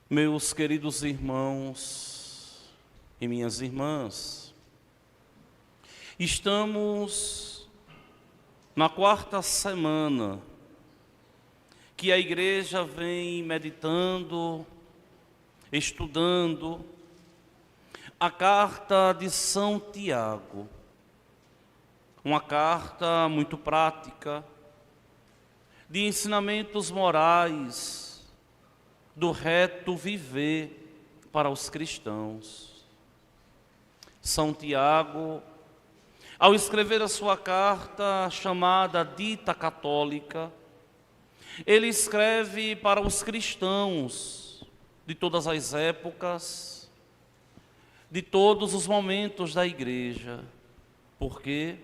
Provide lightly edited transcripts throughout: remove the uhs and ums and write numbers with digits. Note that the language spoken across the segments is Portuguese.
Meus queridos irmãos e minhas irmãs, estamos na quarta semana que a igreja vem meditando, estudando a carta de São Tiago, uma carta muito prática, de ensinamentos morais, do reto viver para os cristãos. São Tiago, ao escrever a sua carta chamada Dita Católica, ele escreve para os cristãos de todas as épocas, de todos os momentos da igreja. Por quê?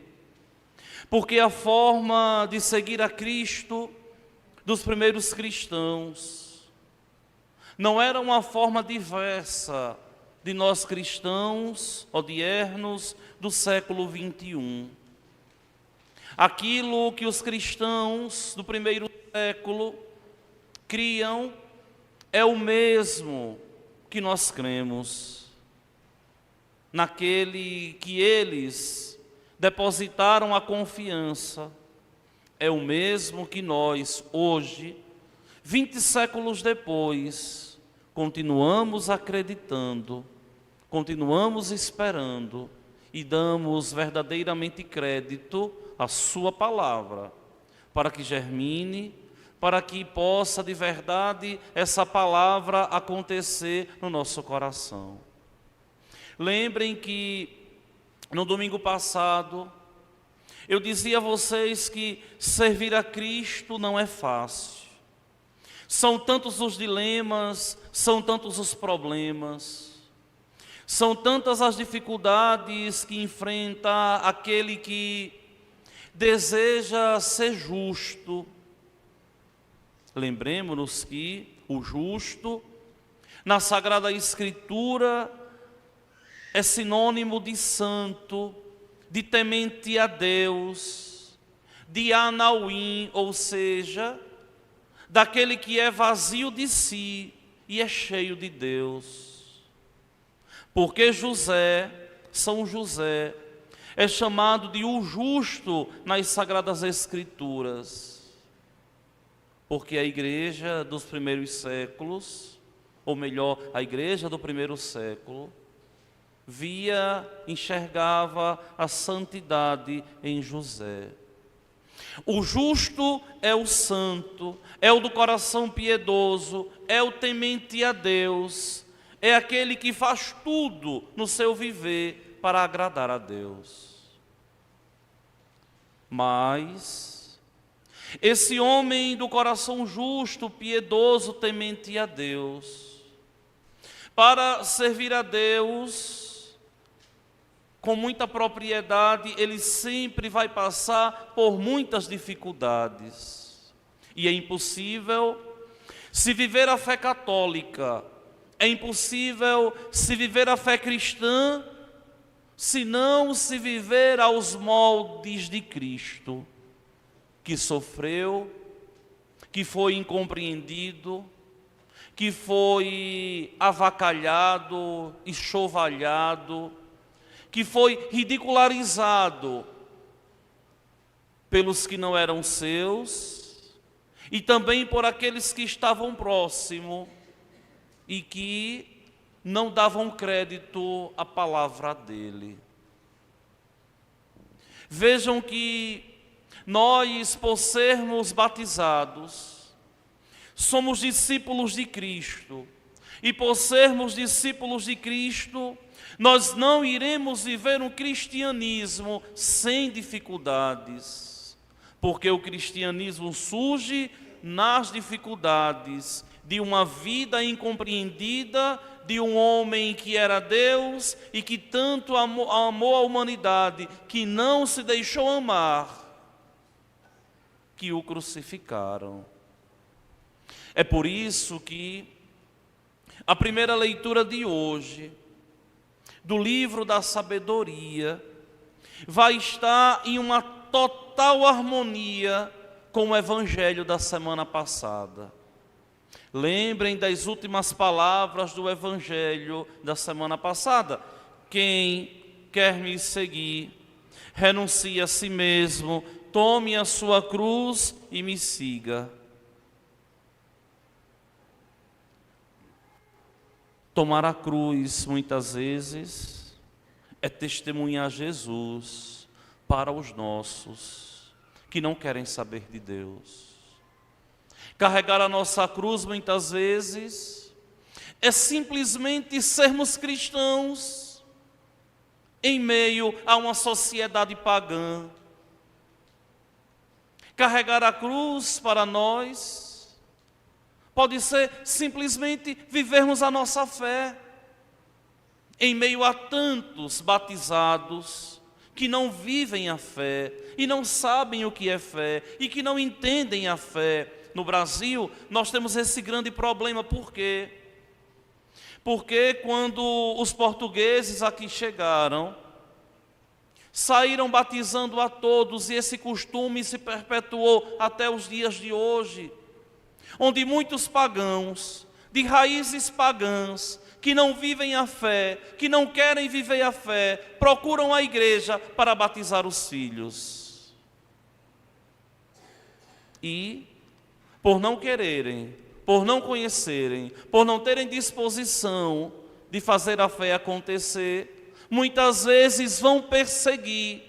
Porque a forma de seguir a Cristo dos primeiros cristãos não era uma forma diversa de nós cristãos odiernos do século 21. Aquilo que os cristãos do primeiro século criam é o mesmo que nós cremos. Naquele que eles depositaram a confiança, é o mesmo que nós hoje, 20 séculos depois, continuamos acreditando, continuamos esperando e damos verdadeiramente crédito à sua palavra, para que germine, para que possa de verdade essa palavra acontecer no nosso coração. Lembrem que no domingo passado eu dizia a vocês que servir a Cristo não é fácil. São tantos os dilemas, são tantos os problemas, são tantas as dificuldades que enfrenta aquele que deseja ser justo. Lembremos-nos que o justo, na Sagrada Escritura, é sinônimo de santo, de temente a Deus, de anauim, ou seja, daquele que é vazio de si e é cheio de Deus. Porque São José, é chamado de o justo nas Sagradas Escrituras. Porque a igreja dos primeiros séculos, ou melhor, a igreja do primeiro século, enxergava a santidade em José. O justo é o santo, é o do coração piedoso, é o temente a Deus, é aquele que faz tudo no seu viver para agradar a Deus. Mas esse homem do coração justo, piedoso, temente a Deus, para servir a Deus com muita propriedade, ele sempre vai passar por muitas dificuldades. E é impossível se viver a fé católica, é impossível se viver a fé cristã, se não se viver aos moldes de Cristo, que sofreu, que foi incompreendido, que foi avacalhado, enxovalhado, que foi ridicularizado pelos que não eram seus e também por aqueles que estavam próximos e que não davam crédito à palavra dele. Vejam que nós, por sermos batizados, somos discípulos de Cristo, e por sermos discípulos de Cristo, nós não iremos viver um cristianismo sem dificuldades, porque o cristianismo surge nas dificuldades de uma vida incompreendida, de um homem que era Deus e que tanto amou a humanidade, que não se deixou amar, que o crucificaram. É por isso que a primeira leitura de hoje, do livro da sabedoria, vai estar em uma total harmonia com o evangelho da semana passada. Lembrem das últimas palavras do Evangelho da semana passada. Quem quer me seguir, renuncie a si mesmo, tome a sua cruz e me siga. Tomar a cruz, muitas vezes, é testemunhar Jesus para os nossos, que não querem saber de Deus. Carregar a nossa cruz, muitas vezes, é simplesmente sermos cristãos em meio a uma sociedade pagã. Carregar a cruz para nós pode ser simplesmente vivermos a nossa fé em meio a tantos batizados que não vivem a fé e não sabem o que é fé e que não entendem a fé. No Brasil, nós temos esse grande problema. Por quê? Porque quando os portugueses aqui chegaram, saíram batizando a todos, e esse costume se perpetuou até os dias de hoje, onde muitos pagãos, de raízes pagãs, que não vivem a fé, que não querem viver a fé, procuram a igreja para batizar os filhos. E, por não quererem, por não conhecerem, por não terem disposição de fazer a fé acontecer, muitas vezes vão perseguir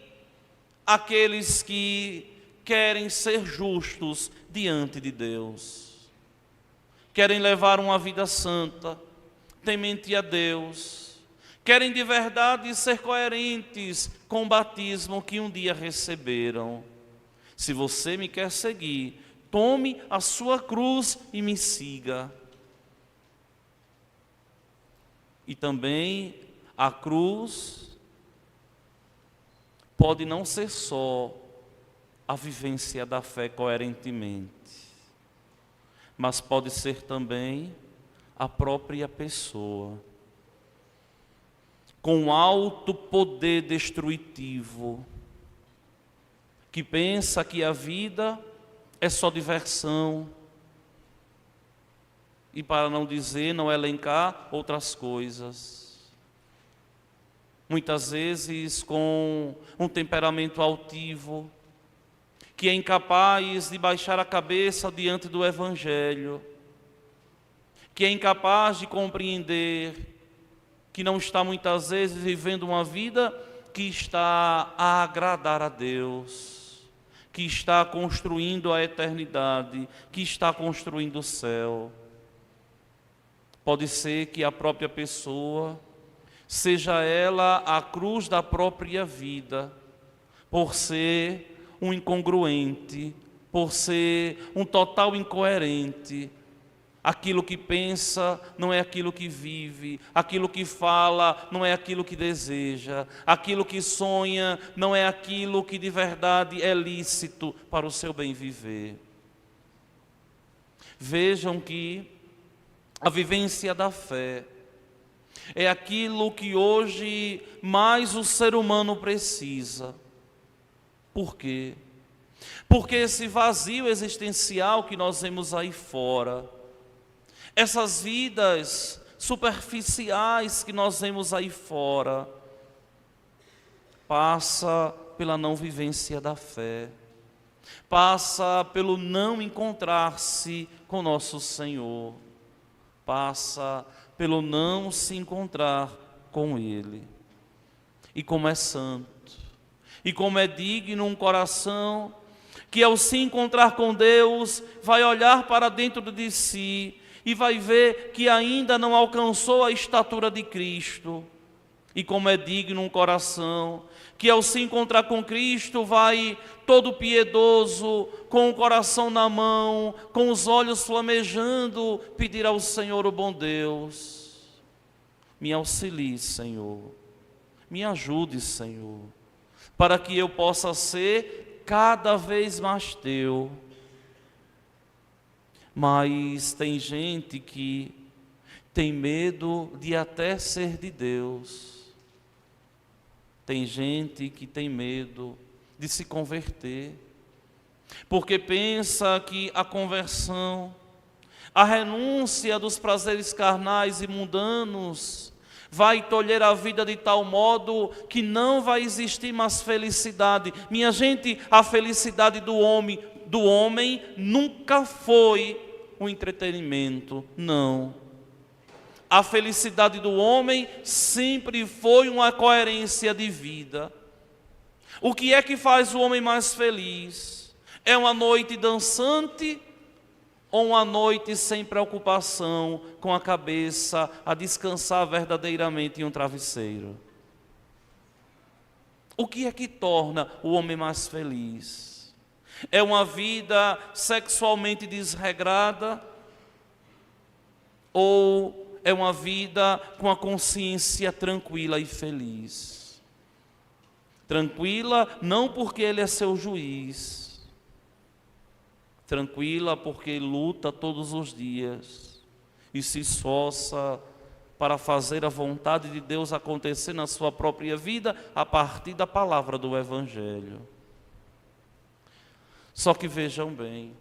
aqueles que querem ser justos diante de Deus. Querem levar uma vida santa, temente a Deus. Querem de verdade ser coerentes com o batismo que um dia receberam. Se você me quer seguir, tome a sua cruz e me siga. E também a cruz pode não ser só a vivência da fé coerentemente, mas pode ser também a própria pessoa, com alto poder destrutivo, que pensa que a vida é só diversão, e para não dizer, não elencar outras coisas. Muitas vezes com um temperamento altivo, que é incapaz de baixar a cabeça diante do Evangelho, que é incapaz de compreender que não está muitas vezes vivendo uma vida que está a agradar a Deus, que está construindo a eternidade, que está construindo o céu. Pode ser que a própria pessoa seja ela a cruz da própria vida, por ser um incongruente, por ser um total incoerente. Aquilo que pensa não é aquilo que vive, aquilo que fala não é aquilo que deseja, aquilo que sonha não é aquilo que de verdade é lícito para o seu bem viver. Vejam que a vivência da fé é aquilo que hoje mais o ser humano precisa. Por quê? Porque esse vazio existencial que nós vemos aí fora, essas vidas superficiais que nós vemos aí fora, passa pela não vivência da fé, passa pelo não encontrar-se com nosso Senhor, passa pelo não se encontrar com Ele. E como é santo, e como é digno um coração que ao se encontrar com Deus, vai olhar para dentro de si e vai ver que ainda não alcançou a estatura de Cristo. E como é digno um coração que ao se encontrar com Cristo vai todo piedoso, com o coração na mão, com os olhos flamejando, pedir ao Senhor, o bom Deus: me auxilie, Senhor, me ajude, Senhor, para que eu possa ser cada vez mais teu. Mas tem gente que tem medo de até ser de Deus. Tem gente que tem medo de se converter, porque pensa que a conversão A renúncia dos prazeres carnais e mundanos vai tolher a vida de tal modo que não vai existir mais felicidade. Minha gente, a felicidade do homem nunca foi o entretenimento, não. A felicidade do homem sempre foi uma coerência de vida. O que é que faz o homem mais feliz? É uma noite dançante ou uma noite sem preocupação, com a cabeça a descansar verdadeiramente em um travesseiro? O que é que torna o homem mais feliz? É uma vida sexualmente desregrada ou é uma vida com a consciência tranquila e feliz? Tranquila não porque ele é seu juiz, tranquila porque luta todos os dias e se esforça para fazer a vontade de Deus acontecer na sua própria vida a partir da palavra do Evangelho. Só que vejam bem,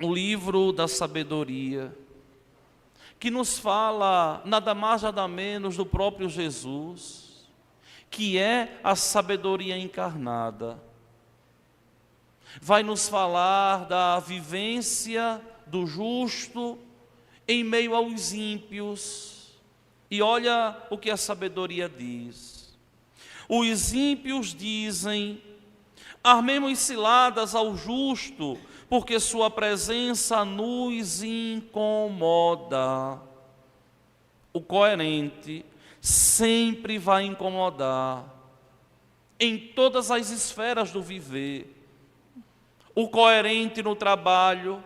o livro da sabedoria, que nos fala nada mais nada menos do próprio Jesus, que é a sabedoria encarnada, vai nos falar da vivência do justo em meio aos ímpios. E olha o que a sabedoria diz. Os ímpios dizem: armemos ciladas ao justo, porque sua presença nos incomoda. O coerente sempre vai incomodar em todas as esferas do viver. O coerente no trabalho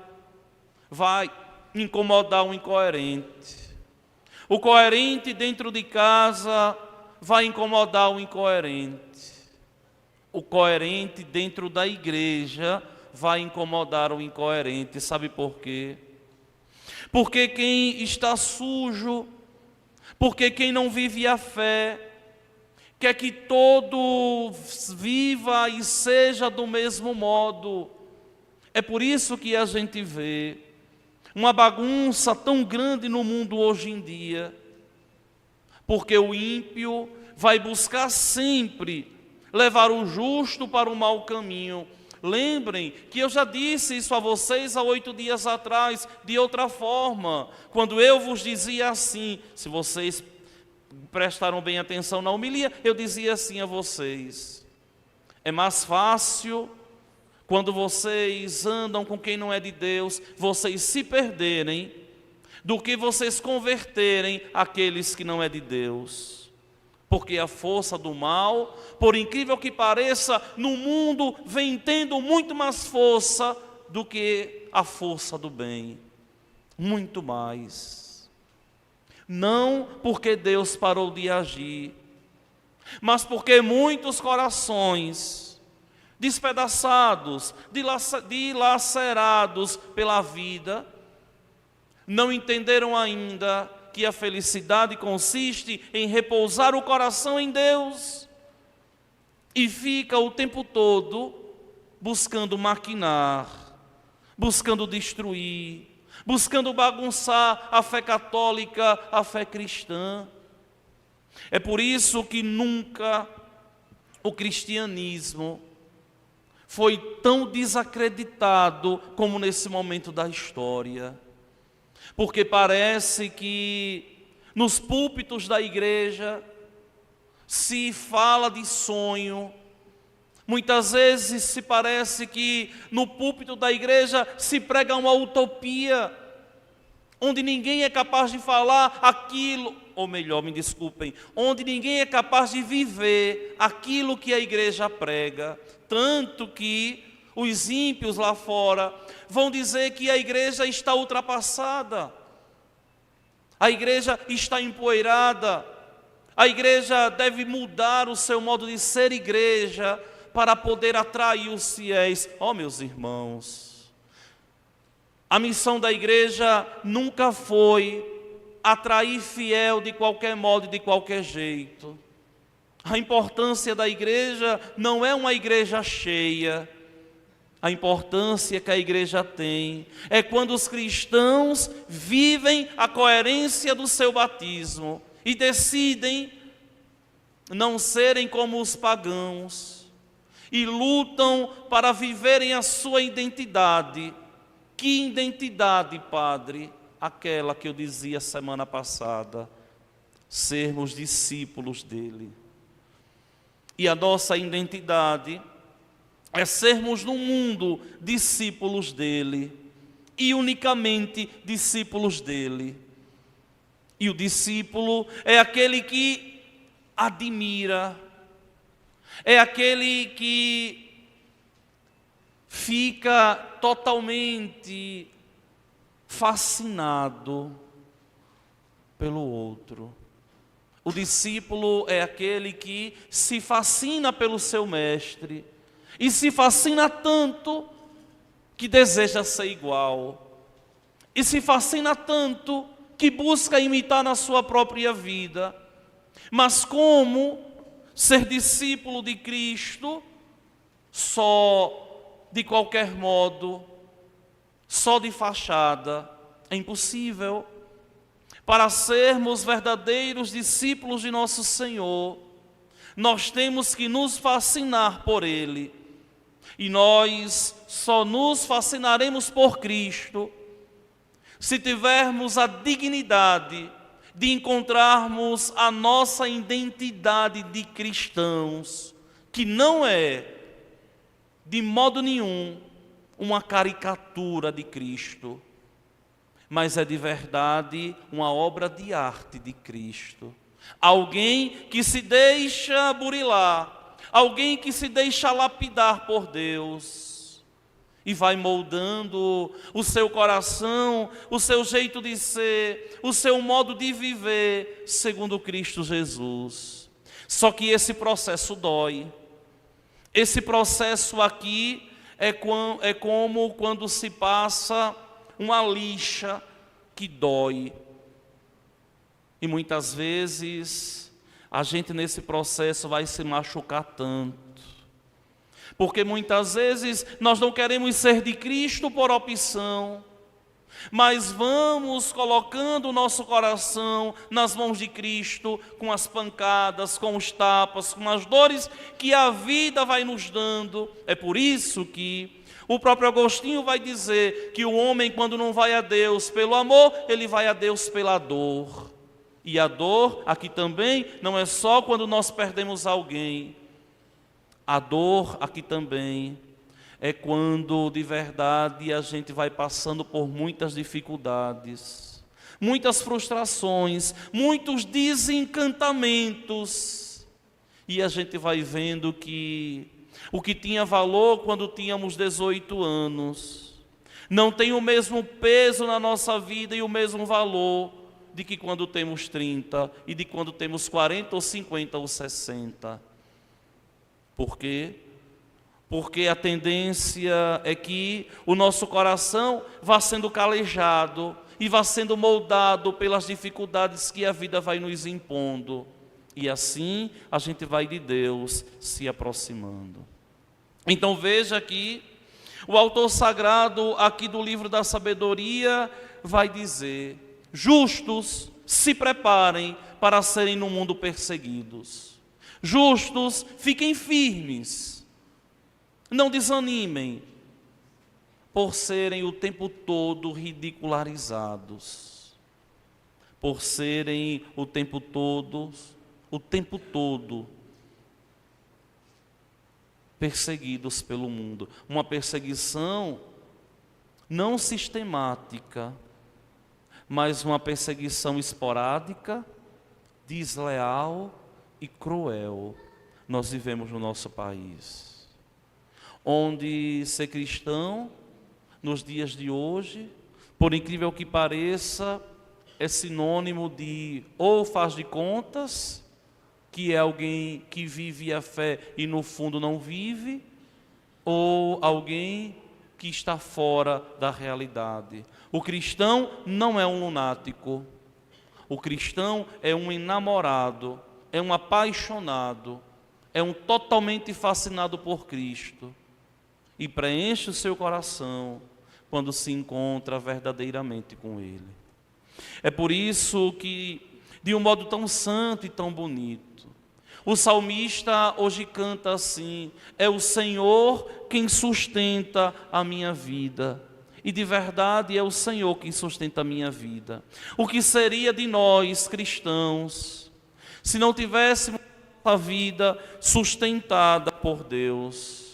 vai incomodar o incoerente. O coerente dentro de casa vai incomodar o incoerente. O coerente dentro da igreja vai incomodar o incoerente. Sabe por quê? Porque quem está sujo, porque quem não vive a fé, quer que todo viva e seja do mesmo modo. É por isso que a gente vê uma bagunça tão grande no mundo hoje em dia, porque o ímpio vai buscar sempre levar o justo para o mau caminho. Lembrem que eu já disse isso a vocês há 8 dias atrás, de outra forma, quando eu vos dizia assim, se vocês prestaram bem atenção na homilia, eu dizia assim a vocês: é mais fácil, quando vocês andam com quem não é de Deus, vocês se perderem, do que vocês converterem aqueles que não é de Deus. Porque a força do mal, por incrível que pareça, no mundo vem tendo muito mais força do que a força do bem. Muito mais. Não porque Deus parou de agir, mas porque muitos corações despedaçados, dilacerados pela vida, não entenderam ainda que a felicidade consiste em repousar o coração em Deus, e fica o tempo todo buscando maquinar, buscando destruir, buscando bagunçar a fé católica, a fé cristã. É por isso que nunca o cristianismo foi tão desacreditado como nesse momento da história. Porque parece que nos púlpitos da igreja se fala de sonho. Muitas vezes se parece que no púlpito da igreja se prega uma utopia, onde ninguém é capaz de falar aquilo, ou melhor, me desculpem, onde ninguém é capaz de viver aquilo que a igreja prega. Tanto que os ímpios lá fora vão dizer que a igreja está ultrapassada, a igreja está empoeirada, a igreja deve mudar o seu modo de ser igreja para poder atrair os fiéis. Oh, meus irmãos, a missão da igreja nunca foi atrair fiel de qualquer modo e de qualquer jeito. A importância da igreja não é uma igreja cheia. a importância que a igreja tem é quando os cristãos vivem a coerência do seu batismo e decidem não serem como os pagãos e lutam para viverem a sua identidade. Que identidade, Padre? Aquela que eu dizia semana passada, sermos discípulos dele. E a nossa identidade é sermos no mundo discípulos dele, e unicamente discípulos dele. E o discípulo é aquele que admira, é aquele que fica totalmente fascinado pelo outro. O discípulo é aquele que se fascina pelo seu mestre, e se fascina tanto que deseja ser igual, e se fascina tanto que busca imitar na sua própria vida. Mas como ser discípulo de Cristo só de qualquer modo, só de fachada? É impossível. Para sermos verdadeiros discípulos de nosso Senhor, nós temos que nos fascinar por Ele. E nós só nos fascinaremos por Cristo se tivermos a dignidade de encontrarmos a nossa identidade de cristãos, que não é, de modo nenhum, uma caricatura de Cristo, mas é de verdade uma obra de arte de Cristo. Alguém que se deixa burilar, alguém que se deixa lapidar por Deus e vai moldando o seu coração, o seu jeito de ser, o seu modo de viver segundo Cristo Jesus. Só que esse processo dói. Esse processo aqui é como quando se passa uma lixa que dói. E muitas vezes a gente nesse processo vai se machucar tanto. Porque muitas vezes nós não queremos ser de Cristo por opção, mas vamos colocando o nosso coração nas mãos de Cristo, com as pancadas, com os tapas, com as dores que a vida vai nos dando. É por isso que o próprio Agostinho vai dizer que o homem, quando não vai a Deus pelo amor, ele vai a Deus pela dor. E a dor aqui também não é só quando nós perdemos alguém. A dor aqui também é quando de verdade a gente vai passando por muitas dificuldades, muitas frustrações, muitos desencantamentos. E a gente vai vendo que o que tinha valor quando tínhamos 18 anos não tem o mesmo peso na nossa vida e o mesmo valor de que quando temos 30 e de quando temos 40 ou 50 ou 60. Por quê? Porque a tendência é que o nosso coração vá sendo calejado e vá sendo moldado pelas dificuldades que a vida vai nos impondo. E assim a gente vai de Deus se aproximando. Então veja aqui, o autor sagrado aqui do livro da sabedoria vai dizer: justos, se preparem para serem no mundo perseguidos. Justos, fiquem firmes, não desanimem por serem o tempo todo ridicularizados, por serem o tempo todo perseguidos pelo mundo. Uma perseguição não sistemática, mas uma perseguição esporádica, desleal e cruel. Nós vivemos no nosso país, onde ser cristão, nos dias de hoje, por incrível que pareça, é sinônimo de ou faz de contas, que é alguém que vive a fé e no fundo não vive, ou alguém que está fora da realidade. O cristão não é um lunático, o cristão é um enamorado, é um apaixonado, é um totalmente fascinado por Cristo. e preenche o seu coração quando se encontra verdadeiramente com Ele. É por isso que, de um modo tão santo e tão bonito, o salmista hoje canta assim: é o Senhor quem sustenta a minha vida. E de verdade é o Senhor quem sustenta a minha vida. O que seria de nós, cristãos, se não tivéssemos a vida sustentada por Deus?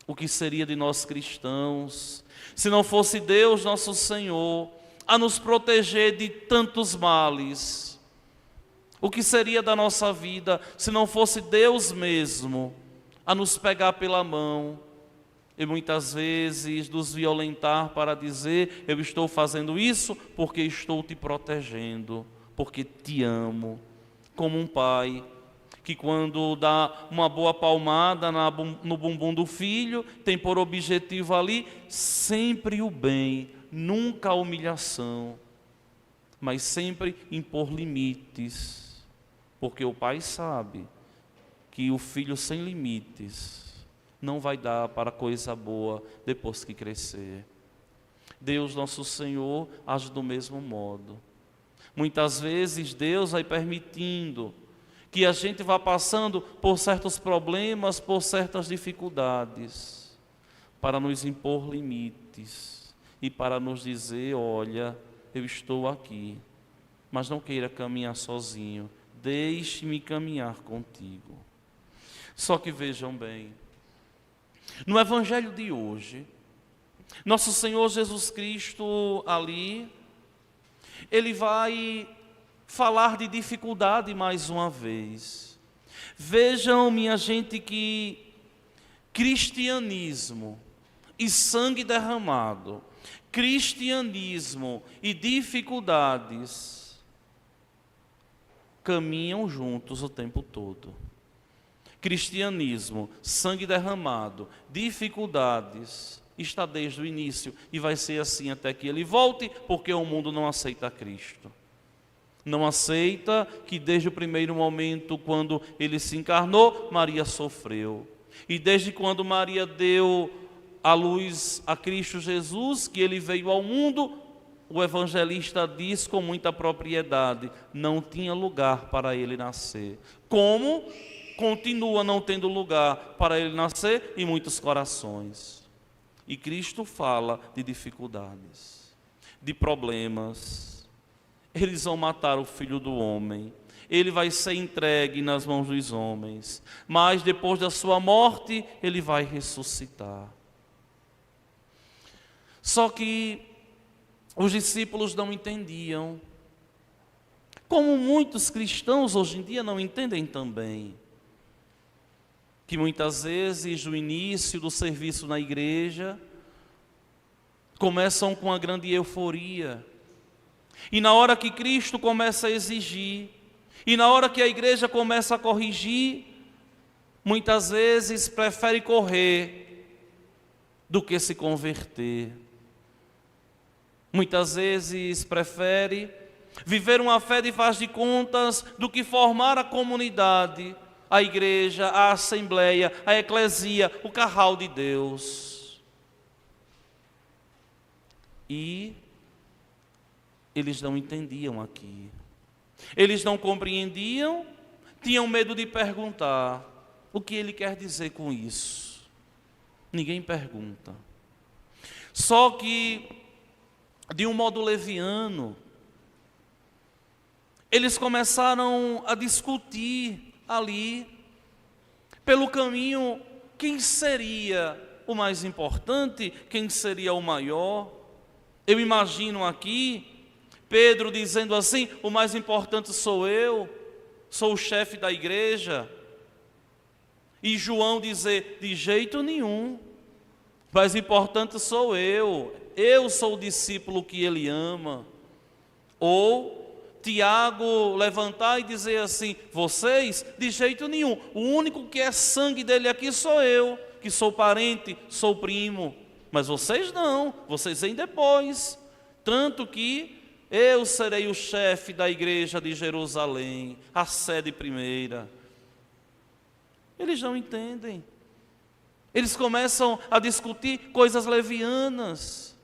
O que seria de nós, cristãos, se não fosse Deus, nosso Senhor, a nos proteger de tantos males? O que seria da nossa vida se não fosse Deus mesmo a nos pegar pela mão e muitas vezes nos violentar para dizer: eu estou fazendo isso porque estou te protegendo, porque te amo? Como um pai que, quando dá uma boa palmada no bumbum do filho, tem por objetivo ali sempre o bem, nunca a humilhação, mas sempre impor limites, porque o pai sabe que o filho sem limites não vai dar para coisa boa depois que crescer. Deus, nosso Senhor, age do mesmo modo. Muitas vezes Deus vai permitindo que a gente vá passando por certos problemas, por certas dificuldades, para nos impor limites e para nos dizer: olha, eu estou aqui, mas não queira caminhar sozinho, deixe-me caminhar contigo. Só que vejam bem, no Evangelho de hoje, nosso Senhor Jesus Cristo ali, Ele vai falar de dificuldade mais uma vez. Vejam, minha gente, que cristianismo e sangue derramado, cristianismo e dificuldades caminham juntos o tempo todo. Cristianismo, sangue derramado, dificuldades, está desde o início e vai ser assim até que Ele volte, porque o mundo não aceita Cristo. Não aceita que desde o primeiro momento, quando Ele se encarnou, Maria sofreu. E desde quando Maria deu a luz a Cristo Jesus, que Ele veio ao mundo, o evangelista diz com muita propriedade: não tinha lugar para Ele nascer. Como continua não tendo lugar para Ele nascer em muitos corações. E Cristo fala de dificuldades, de problemas. Eles vão matar o Filho do Homem, Ele vai ser entregue nas mãos dos homens, mas depois da sua morte, Ele vai ressuscitar. Só que os discípulos não entendiam, como muitos cristãos hoje em dia não entendem também, que muitas vezes no início do serviço na igreja começam com uma grande euforia, e na hora que Cristo começa a exigir, e na hora que a igreja começa a corrigir, muitas vezes prefere correr do que se converter. Muitas vezes prefere viver uma fé de faz de contas do que formar a comunidade, a igreja, a assembleia, a eclesia, o carral de Deus. E eles não entendiam aqui. Eles não compreendiam, tinham medo de perguntar: o que Ele quer dizer com isso? Ninguém pergunta. Só que, de um modo leviano, eles começaram a discutir ali, pelo caminho, quem seria o mais importante, quem seria o maior. Eu imagino aqui Pedro dizendo assim: o mais importante sou eu, sou o chefe da igreja. E João dizer: de jeito nenhum, o mais importante sou eu sou o discípulo que ele ama. Ou Tiago levantar e dizer assim: vocês, de jeito nenhum, o único que é sangue dele aqui sou eu, que sou parente, sou primo, mas vocês não, vocês vêm depois, tanto que eu serei o chefe da igreja de Jerusalém, a sede primeira. Eles não entendem. Eles começam a discutir coisas levianas.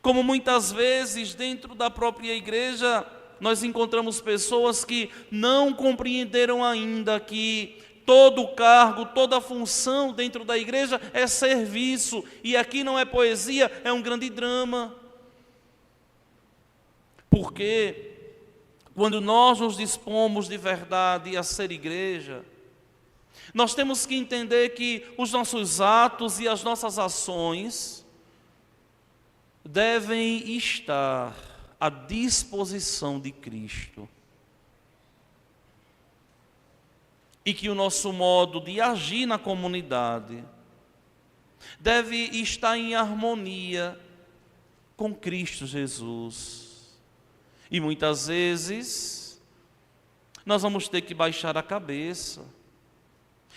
Como muitas vezes dentro da própria igreja, nós encontramos pessoas que não compreenderam ainda que todo cargo, toda função dentro da igreja é serviço. E aqui não é poesia, é um grande drama. Porque quando nós nos dispomos de verdade a ser igreja, nós temos que entender que os nossos atos e as nossas ações devem estar à disposição de Cristo. E que o nosso modo de agir na comunidade deve estar em harmonia com Cristo Jesus. E muitas vezes nós vamos ter que baixar a cabeça.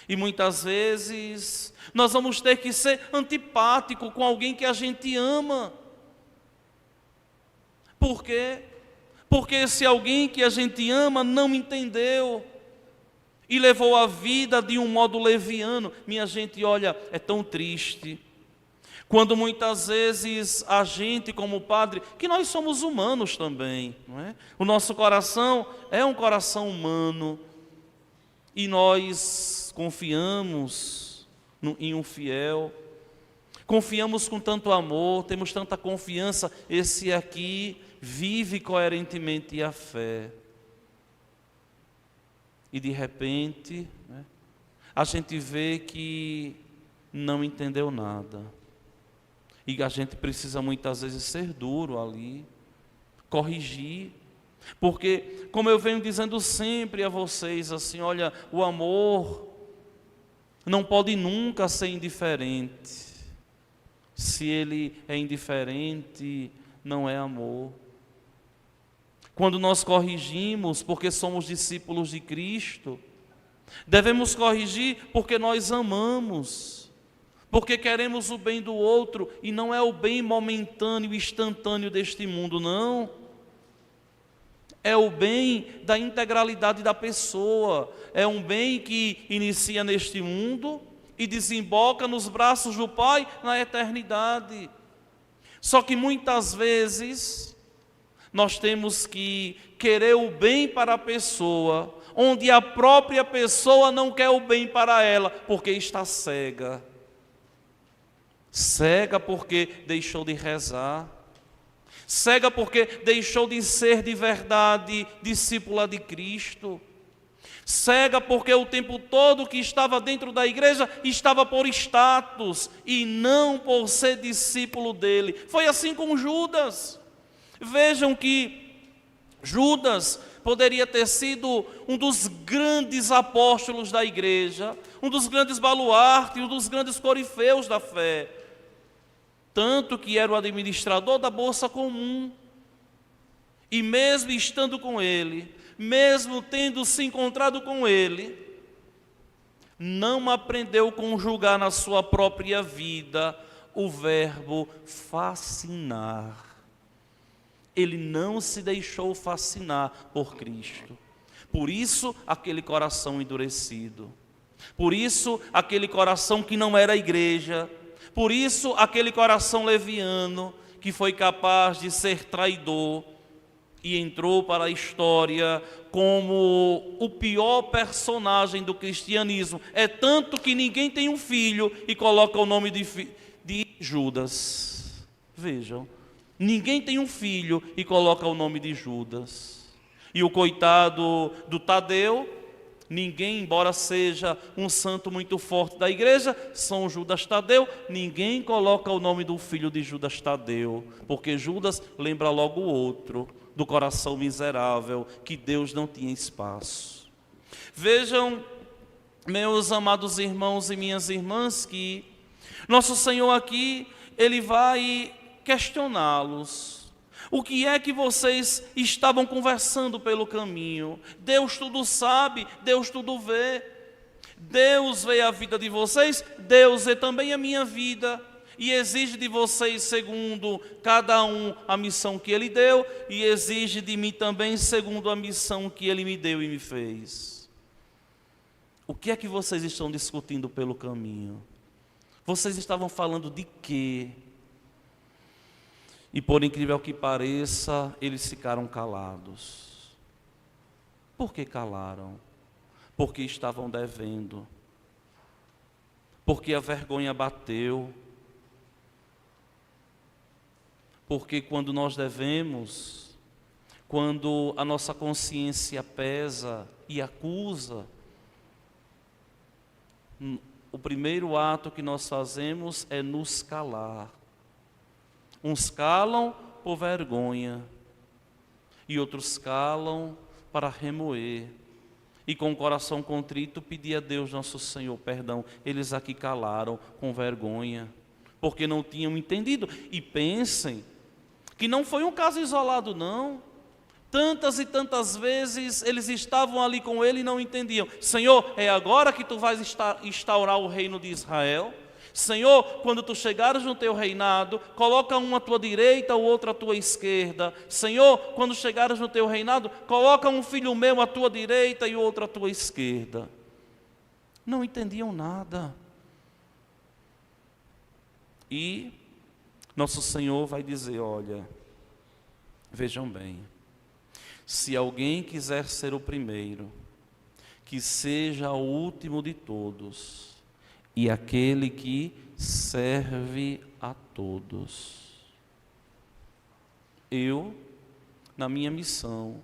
E muitas vezes nós vamos ter que ser antipático com alguém que a gente ama. Por quê? Porque esse alguém que a gente ama não entendeu e levou a vida de um modo leviano. Minha gente, olha, é tão triste quando muitas vezes a gente, como padre, que nós somos humanos também, não é? O nosso coração é um coração humano e nós confiamos em um fiel, confiamos com tanto amor, temos tanta confiança. Esse aqui vive coerentemente a fé. E de repente, né, a gente vê que não entendeu nada. E a gente precisa muitas vezes ser duro ali, corrigir. Porque, como eu venho dizendo sempre a vocês, assim, olha, o amor não pode nunca ser indiferente. Se ele é indiferente, não é amor. Quando nós corrigimos porque somos discípulos de Cristo, devemos corrigir porque nós amamos, porque queremos o bem do outro, e não é o bem momentâneo, instantâneo deste mundo, não. É o bem da integralidade da pessoa, é um bem que inicia neste mundo e desemboca nos braços do Pai na eternidade. Só que muitas vezes nós temos que querer o bem para a pessoa, onde a própria pessoa não quer o bem para ela, porque está cega. Cega porque deixou de rezar. Cega porque deixou de ser de verdade discípula de Cristo. Cega porque o tempo todo que estava dentro da igreja estava por status e não por ser discípulo dele. Foi assim com Judas. Vejam que Judas poderia ter sido um dos grandes apóstolos da igreja, um dos grandes baluartes, um dos grandes corifeus da fé. Tanto que era o administrador da bolsa comum. E mesmo estando com ele, mesmo tendo se encontrado com ele, não aprendeu a conjugar na sua própria vida o verbo fascinar. Ele não se deixou fascinar por Cristo. Por isso, aquele coração endurecido. Por isso, aquele coração que não era igreja. Por isso, aquele coração leviano que foi capaz de ser traidor e entrou para a história como o pior personagem do cristianismo. É tanto que ninguém tem um filho e coloca o nome de Judas. Vejam. Ninguém tem um filho e coloca o nome de Judas. E o coitado do Tadeu, ninguém, embora seja um santo muito forte da igreja, São Judas Tadeu, ninguém coloca o nome do filho de Judas Tadeu, porque Judas lembra logo o outro, do coração miserável, que Deus não tinha espaço. Vejam, meus amados irmãos e minhas irmãs, que nosso Senhor aqui, Ele vai questioná-los. O que é que vocês estavam conversando pelo caminho? Deus tudo sabe, Deus tudo vê. Deus vê a vida de vocês, Deus vê também a minha vida. E exige de vocês, segundo cada um, a missão que Ele deu, e exige de mim também, segundo a missão que Ele me deu e me fez. O que é que vocês estão discutindo pelo caminho? Vocês estavam falando de quê? E por incrível que pareça, eles ficaram calados. Por que calaram? Porque estavam devendo. Porque a vergonha bateu. Porque quando nós devemos, quando a nossa consciência pesa e acusa, o primeiro ato que nós fazemos é nos calar. Uns calam por vergonha e outros calam para remoer. E com o coração contrito pedir a Deus nosso Senhor perdão. Eles aqui calaram com vergonha, porque não tinham entendido. E pensem que não foi um caso isolado, não. Tantas e tantas vezes eles estavam ali com ele e não entendiam. Senhor, é agora que tu vais instaurar o reino de Israel? Senhor, quando tu chegares no teu reinado, coloca um à tua direita, o outro à tua esquerda. Senhor, quando chegares no teu reinado, coloca um filho meu à tua direita e o outro à tua esquerda. Não entendiam nada. E nosso Senhor vai dizer, olha, vejam bem, se alguém quiser ser o primeiro, que seja o último de todos, e aquele que serve a todos. Eu, na minha missão,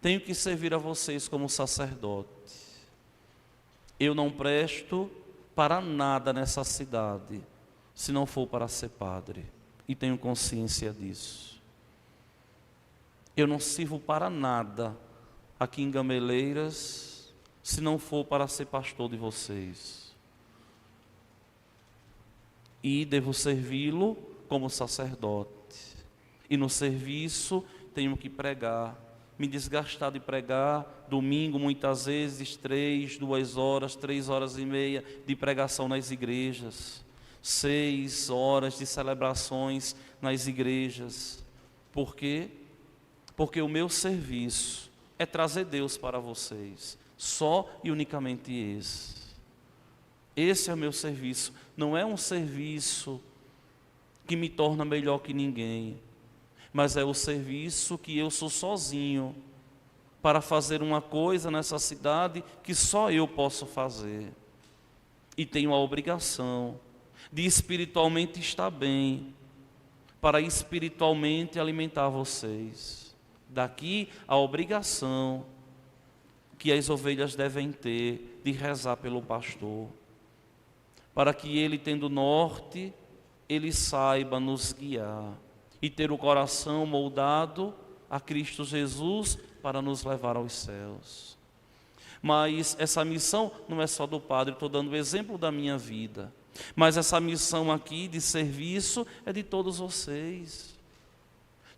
tenho que servir a vocês como sacerdote. Eu não presto para nada nessa cidade, se não for para ser padre, e tenho consciência disso. Eu não sirvo para nada aqui em Gameleiras, se não for para ser pastor de vocês. E devo servi-lo como sacerdote. E no serviço tenho que pregar, me desgastar de pregar, domingo muitas vezes 2 horas, 3 horas e meia de pregação nas igrejas, 6 horas de celebrações nas igrejas. Por quê? Porque o meu serviço é trazer Deus para vocês, só e unicamente esse. Esse é o meu serviço, não é um serviço que me torna melhor que ninguém, mas é o serviço que eu sou sozinho para fazer uma coisa nessa cidade que só eu posso fazer. E tenho a obrigação de espiritualmente estar bem, para espiritualmente alimentar vocês. Daqui a obrigação que as ovelhas devem ter de rezar pelo pastor, para que ele, tendo norte, ele saiba nos guiar e ter o coração moldado a Cristo Jesus para nos levar aos céus. Mas essa missão não é só do padre, estou dando o exemplo da minha vida, mas essa missão aqui de serviço é de todos vocês.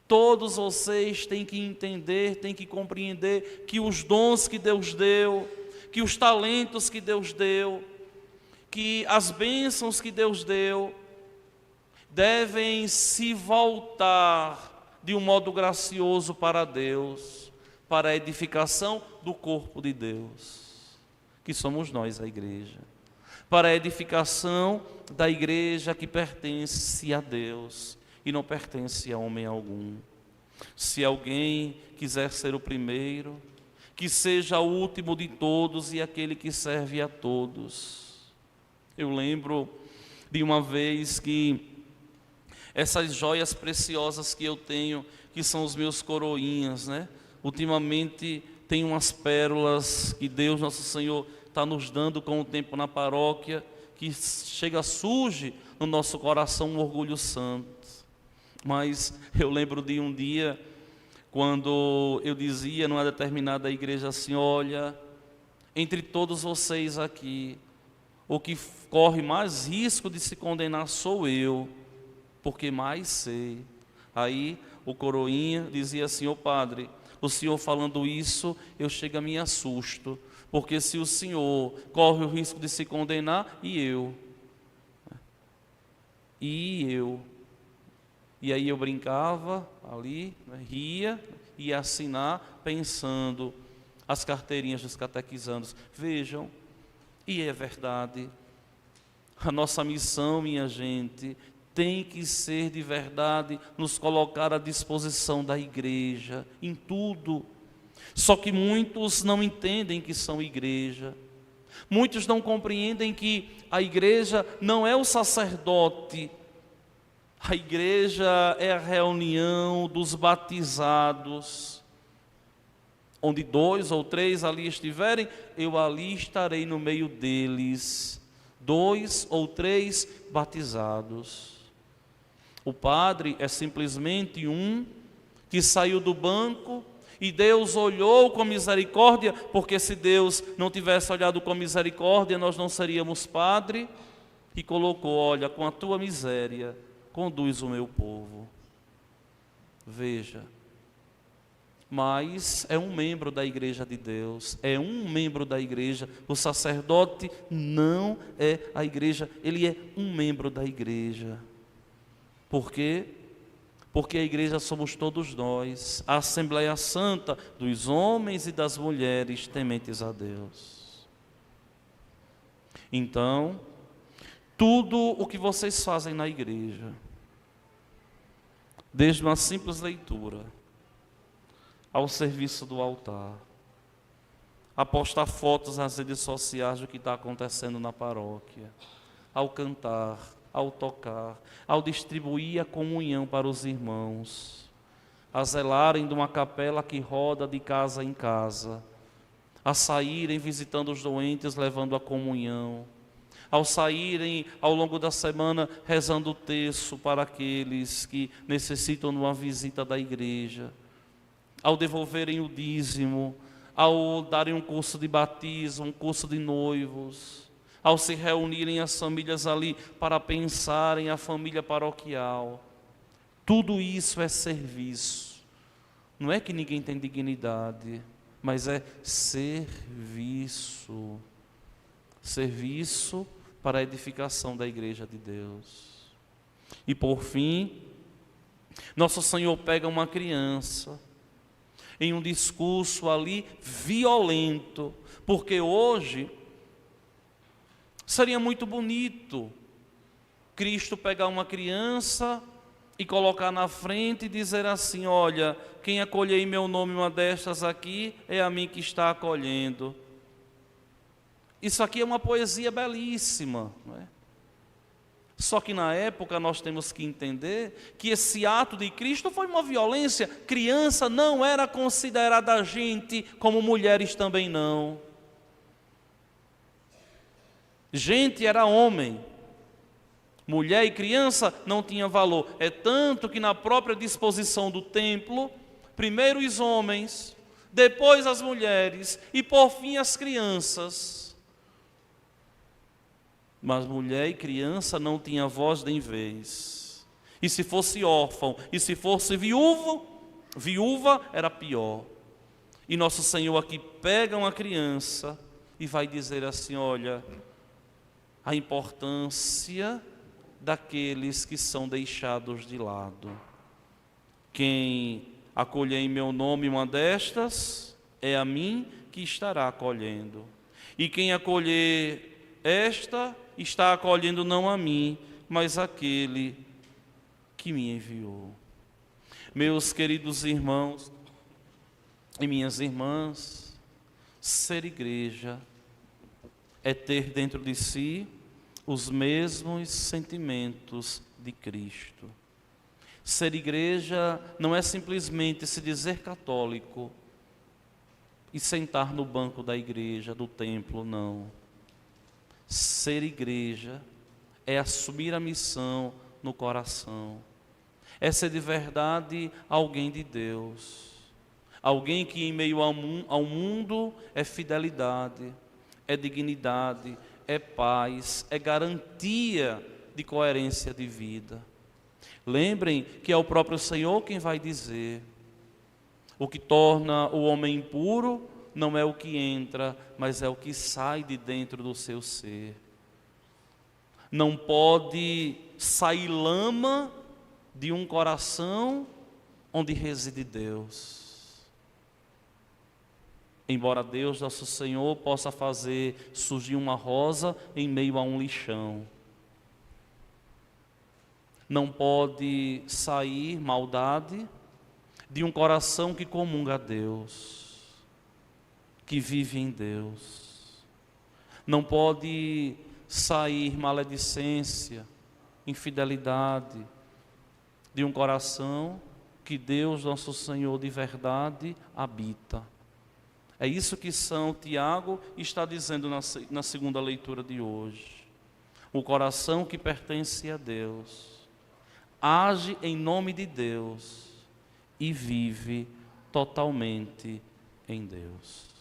Todos vocês têm que entender, têm que compreender que os dons que Deus deu, que os talentos que Deus deu, que as bênçãos que Deus deu, devem se voltar de um modo gracioso para Deus, para a edificação do corpo de Deus, que somos nós, a igreja, para a edificação da igreja que pertence a Deus e não pertence a homem algum. Se alguém quiser ser o primeiro, que seja o último de todos e aquele que serve a todos. Eu lembro de uma vez que essas joias preciosas que eu tenho, que são os meus coroinhas, né? Ultimamente tem umas pérolas que Deus, nosso Senhor, está nos dando com o tempo na paróquia, que surge no nosso coração um orgulho santo. Mas eu lembro de um dia, quando eu dizia numa determinada igreja assim, olha, entre todos vocês aqui, o que corre mais risco de se condenar sou eu, porque mais sei. Aí o coroinha dizia assim, ô padre, o senhor falando isso, eu chego a me assusto, porque se o senhor corre o risco de se condenar, e eu? E aí eu brincava ali, ria, ia assinar, pensando as carteirinhas dos catequizandos. Vejam, e é verdade, A nossa missão, minha gente, tem que ser de verdade nos colocar à disposição da igreja, em tudo. Só que muitos não entendem que são igreja. Muitos não compreendem que a igreja não é o sacerdote. A igreja é a reunião dos batizados. Onde 2 ou 3 ali estiverem, eu ali estarei no meio deles. 2 ou 3 batizados. O padre é simplesmente um que saiu do banco e Deus olhou com misericórdia, porque se Deus não tivesse olhado com misericórdia, nós não seríamos padre, e colocou: olha, com a tua miséria, conduz o meu povo. Veja, mas é um membro da igreja de Deus, é um membro da igreja. O sacerdote não é a igreja, ele é um membro da igreja. Por quê? Porque a igreja somos todos nós, a Assembleia Santa dos homens e das mulheres tementes a Deus. Então, tudo o que vocês fazem na igreja, desde uma simples leitura, ao serviço do altar, a postar fotos nas redes sociais do que está acontecendo na paróquia, ao cantar, ao tocar, ao distribuir a comunhão para os irmãos, a zelarem de uma capela que roda de casa em casa, a saírem visitando os doentes, levando a comunhão, ao saírem ao longo da semana rezando o terço para aqueles que necessitam de uma visita da igreja, ao devolverem o dízimo, ao darem um curso de batismo, um curso de noivos, ao se reunirem as famílias ali para pensarem a família paroquial. Tudo isso é serviço. Não é que ninguém tem dignidade, mas é serviço. Serviço para a edificação da igreja de Deus. E por fim, nosso Senhor pega uma criança em um discurso ali violento, porque hoje seria muito bonito Cristo pegar uma criança e colocar na frente e dizer assim: olha, quem acolher em meu nome uma destas aqui, é a mim que está acolhendo. Isso aqui é uma poesia belíssima, não é? Só que na época nós temos que entender que esse ato de Cristo foi uma violência. Criança não era considerada gente, como mulheres também não. Gente era homem, mulher e criança não tinha valor. É tanto que na própria disposição do templo, primeiro os homens, depois as mulheres e por fim as crianças. Mas mulher e criança não tinha voz nem vez. E se fosse órfão, e se fosse viúva era pior. E nosso Senhor aqui pega uma criança e vai dizer assim: olha, a importância daqueles que são deixados de lado. Quem acolher em meu nome uma destas, é a mim que estará acolhendo. E quem acolher esta, está acolhendo não a mim, mas aquele que me enviou. Meus queridos irmãos e minhas irmãs, ser igreja é ter dentro de si os mesmos sentimentos de Cristo. Ser igreja não é simplesmente se dizer católico e sentar no banco da igreja, do templo, não. Ser igreja é assumir a missão no coração, é ser de verdade alguém de Deus, alguém que em meio ao mundo é fidelidade, é dignidade, é paz, é garantia de coerência de vida. Lembrem que é o próprio Senhor quem vai dizer: o que torna o homem impuro não é o que entra, mas é o que sai de dentro do seu ser. Não pode sair lama de um coração onde reside Deus. Embora Deus, nosso Senhor, possa fazer surgir uma rosa em meio a um lixão, Não pode sair maldade de um coração que comunga a Deus, que vive em Deus. Não pode sair maledicência, infidelidade de um coração que Deus, nosso Senhor, de verdade habita. É isso que São Tiago está dizendo na segunda leitura de hoje. O coração que pertence a Deus age em nome de Deus e vive totalmente em Deus.